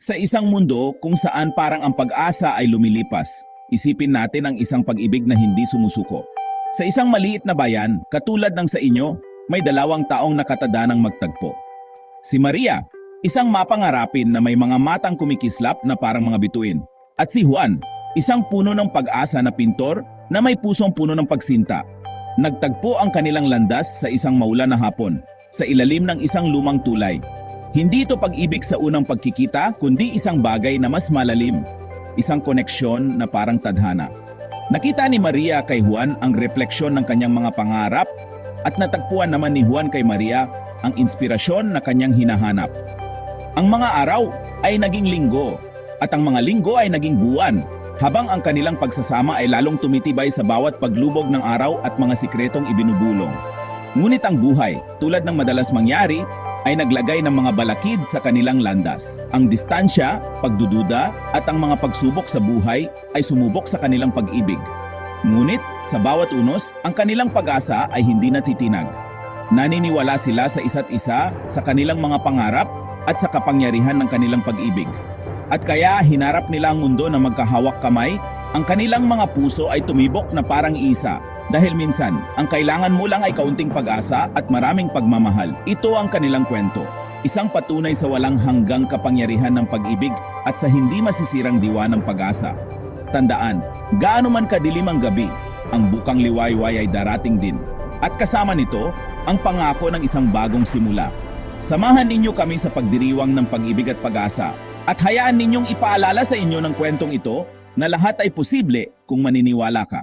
Sa isang mundo kung saan parang ang pag-asa ay lumilipas, isipin natin ang isang pag-ibig na hindi sumusuko. Sa isang maliit na bayan, katulad ng sa inyo, may 2 taong nakatadanang magtagpo. Si Maria, isang mapangarapin na may mga matang kumikislap na parang mga bituin. At si Juan, isang puno ng pag-asa na pintor na may pusong puno ng pagsinta. Nagtagpo ang kanilang landas sa isang maulan na hapon, sa ilalim ng isang lumang tulay. Hindi ito pag-ibig sa unang pagkikita, kundi isang bagay na mas malalim. Isang koneksyon na parang tadhana. Nakita ni Maria kay Juan ang refleksyon ng kanyang mga pangarap at natagpuan naman ni Juan kay Maria ang inspirasyon na kanyang hinahanap. Ang mga araw ay naging linggo at ang mga linggo ay naging buwan, habang ang kanilang pagsasama ay lalong tumitibay sa bawat paglubog ng araw at mga sikretong ibinubulong. Ngunit ang buhay, tulad ng madalas mangyari, ay naglagay ng mga balakid sa kanilang landas. Ang distansya, pagdududa at ang mga pagsubok sa buhay ay sumubok sa kanilang pag-ibig. Ngunit sa bawat unos, ang kanilang pag-asa ay hindi natitinag. Naniniwala sila sa isa't isa, sa kanilang mga pangarap at sa kapangyarihan ng kanilang pag-ibig. At kaya hinarap nila ang mundo na magkahawak kamay, ang kanilang mga puso ay tumibok na parang isa. Dahil minsan, ang kailangan mo lang ay kaunting pag-asa at maraming pagmamahal. Ito ang kanilang kwento. Isang patunay sa walang hanggang kapangyarihan ng pag-ibig at sa hindi masisirang diwa ng pag-asa. Tandaan, gaano man kadilim ang gabi, ang bukang liwayway ay darating din. At kasama nito, ang pangako ng isang bagong simula. Samahan ninyo kami sa pagdiriwang ng pag-ibig at pag-asa. At hayaan ninyong ipaalala sa inyo ng kwentong ito na lahat ay posible kung maniniwala ka.